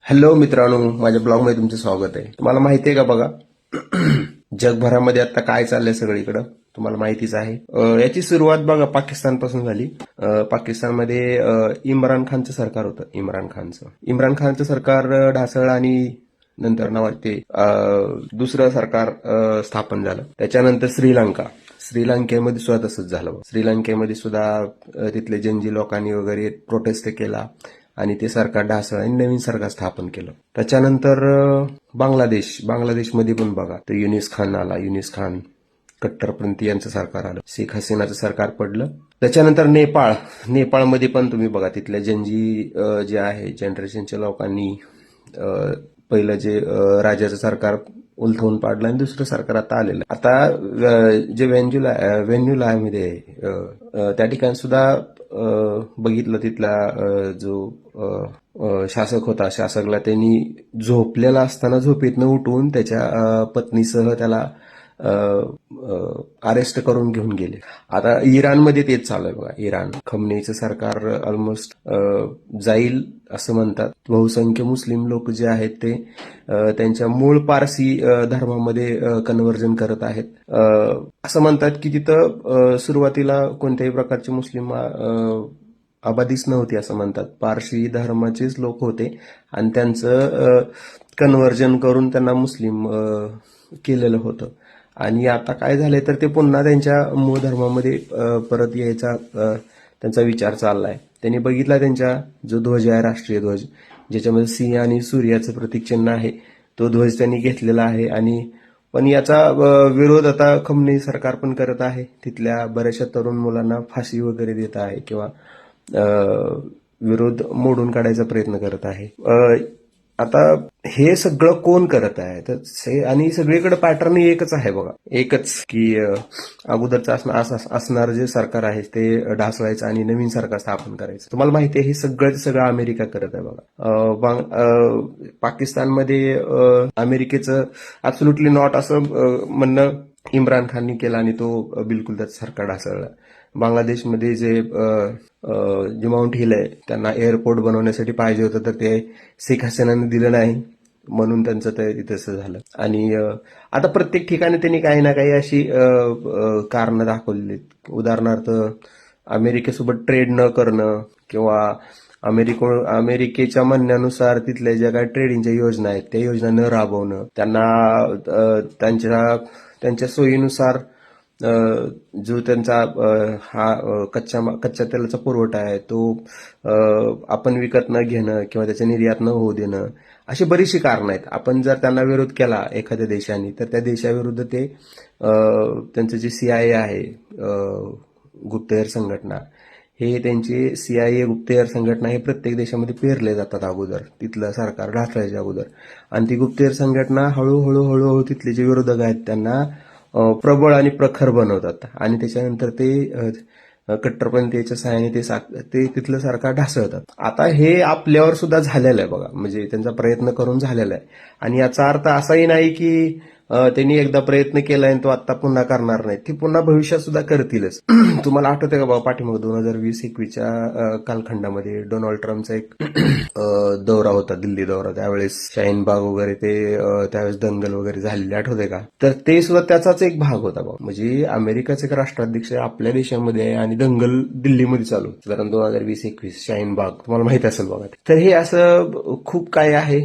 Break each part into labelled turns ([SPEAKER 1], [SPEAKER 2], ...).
[SPEAKER 1] Hello मित्रांनो, माझ्या ब्लॉगमध्ये तुमचं स्वागत आहे. तुम्हाला माहिती आहे का बघा, जगभरामध्ये आता काय चाललंय सगळीकडं तुम्हाला माहितीच आहे. याची सुरुवात बघा पाकिस्तानपासून झाली. पाकिस्तानमध्ये इम्रान खानचं सरकार होतं. इम्रान खानचं सरकार ढासळलं आणि नंतर ना वाटते दुसरं सरकार स्थापन झालं. त्याच्यानंतर श्रीलंकेमध्ये सुद्धा तसंच झालं. श्रीलंकेमध्ये सुद्धा तिथले जनजी लोकांनी वगैरे प्रोटेस्ट केला आणि ते सरकार ढासळलं आणि नवीन सरकार स्थापन केलं. त्याच्यानंतर बांगलादेशमध्ये पण बघा, तर युनिस खान कट्टरपंथी यांचं सरकार आलं. शेख हसीनाचं सरकार पडलं. त्याच्यानंतर नेपाळमध्ये पण तुम्ही बघा, तिथल्या जनजी जे आहे जनरेशनच्या लोकांनी पहिलं जे राजाचं सरकार उलथवून पाडलं आणि दुसरं सरकार आता आलेलं. आता जे व्हेन्युलामध्ये त्या ठिकाणी सुद्धा बघितलं, तिथला जो शासक होता, शासकला त्यांनी झोपलेला असताना झोपेतनं उठवून त्याच्या पत्नीसह त्याला अरेस्ट करून घेऊन गेले. आता इराणमध्ये तेच चालू आहे बघा. इराण खमनेईचं सरकार ऑलमोस्ट जाईल असं म्हणतात. बहुसंख्य मुस्लिम लोक जे आहेत ते त्यांच्या मूळ पारसी धर्मामध्ये कन्व्हर्जन करत आहेत. असं म्हणतात की तिथं सुरुवातीला कोणत्याही प्रकारचे मुस्लिम आबादीच नव्हती असं म्हणतात. पारशी धर्माचेच लोक होते आणि त्यांचं कन्व्हर्जन करून त्यांना मुस्लिम केलेलं होतं. आणि आता काय झालंय तर ते पुन्हा त्यांच्या मूळ धर्मामध्ये परत यायचा त्यांचा विचार चाललाय. त्यांनी बघितला त्यांच्या जो ध्वज आहे, राष्ट्रीय ध्वज, ज्याच्यामध्ये सिंह आणि सूर्याचं प्रतीकचिन्ह आहे, तो ध्वज त्यांनी घेतलेला आहे. आणि पण याचा विरोध आता खमनेई सरकार पण करत आहे. तिथल्या बऱ्याचशा तरुण मुलांना फाशी वगैरे देत आहे किंवा विरोध मोडून काढायचा प्रयत्न करत आहे. आता हे सगळं कोण करत आहे तर आणि सगळीकडे पॅटर्न एकच आहे बघा, एकच की अगोदरचं असणार जे सरकार आहे ते ढासळायचं आणि नवीन सरकार स्थापन करायचं. तुम्हाला माहिती आहे हे सगळं अमेरिका करत आहे बघा. पाकिस्तानमध्ये अमेरिकेचं ऍब्सोल्युटली नॉट असं म्हणणं इम्रान खाननी केलं आणि तो बिलकुल त्याचं सरकार ढासळलं. बांगलादेशमध्ये जे माउंट हिल आहे, त्यांना एअरपोर्ट बनवण्यासाठी पाहिजे होतं, तर ते शेख हसीनाने दिलं नाही, म्हणून त्यांचं ते तसं झालं. आणि आता प्रत्येक ठिकाणी त्यांनी काही ना काही अशी कारणं दाखवलेली. उदाहरणार्थ अमेरिकेसोबत ट्रेड न करणं किंवा अमेरिकेच्या म्हणण्यानुसार तिथल्या ज्या काही ट्रेडिंगच्या योजना आहेत त्या योजना न राबवणं, त्यांना त्यांच्या सोयीनुसार जो त्यांचा हा कच्च्या तेलाचा पुरवठा आहे तो आपण विकत न घेणं किंवा त्याच्या निर्यात न होऊ देणं, अशी बरीचशी कारणं आहेत. आपण जर त्यांना विरोध केला एखाद्या देशाने, तर त्या देशाविरुद्ध ते त्यांचं जे CIA आहे, गुप्तहेर संघटना, हे त्यांचे CIA गुप्तहेर संघटना हे प्रत्येक देशामध्ये पेरले जातात अगोदर, तिथलं सरकार ढासळायच्या अगोदर. आणि ती गुप्तहेर संघटना हळूहळू तिथले जे विरोधक आहेत त्यांना प्रबळ आणि प्रखर बनवतात आणि त्याच्यानंतर ते कट्टरपंथीच्या सहाय्याने ते तिथलं सरकार ढासळतात. आता हे आपल्यावर सुद्धा झालेलं आहे बघा, म्हणजे त्यांचा प्रयत्न करून झालेला आहे. आणि याचा अर्थ असाही नाही की त्यांनी एकदा प्रयत्न केलाय आणि तो आता पुन्हा करणार नाही, ते पुन्हा भविष्यात सुद्धा करतीलच. तुम्हाला आठवतंय का बाबा, पाठीमागे 2020-21च्या कालखंडामध्ये डोनाल्ड ट्रम्पचा एक दौरा होता, दिल्ली दौरा. त्यावेळेस शाहीन बाग वगैरे ते त्यावेळेस दंगल वगैरे झालेली, आठवतंय का? तर ते सुद्धा त्याचाच एक भाग होता बाबा. म्हणजे अमेरिकाचे एक राष्ट्राध्यक्ष आपल्या देशामध्ये आहे आणि दंगल दिल्लीमध्ये चालू, कारण 2020-21 शाहीन बाग तुम्हाला माहिती असेल बघा. तर हे असं खूप काय आहे.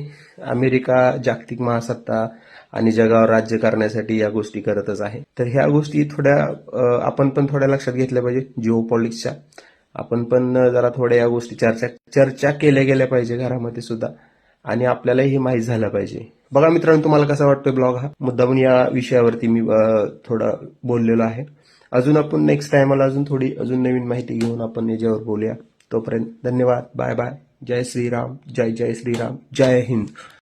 [SPEAKER 1] अमेरिका जागतिक महासत्ता आणि जगावर राज्य करण्यासाठी या गोष्टी करतच आहे. तर ह्या गोष्टी आपण पण थोड्या लक्षात घेतल्या पाहिजे. जिओ पॉलिटिक्सच्या आपण पण जरा थोड्या या गोष्टी चर्चा केल्या गेल्या पाहिजे घरामध्ये सुद्धा, आणि आपल्यालाही माहीत झालं पाहिजे. बघा मित्रांनो, तुम्हाला कसा वाटतोय ब्लॉग हा? मुद्दामून या विषयावरती मी थोडं बोललेलो आहे. अजून आपण नेक्स्ट टाइमला अजून नवीन माहिती घेऊन आपण याच्यावर बोलूया. तोपर्यंत धन्यवाद, बाय बाय. जय श्रीराम, जय श्रीराम, जय हिंद.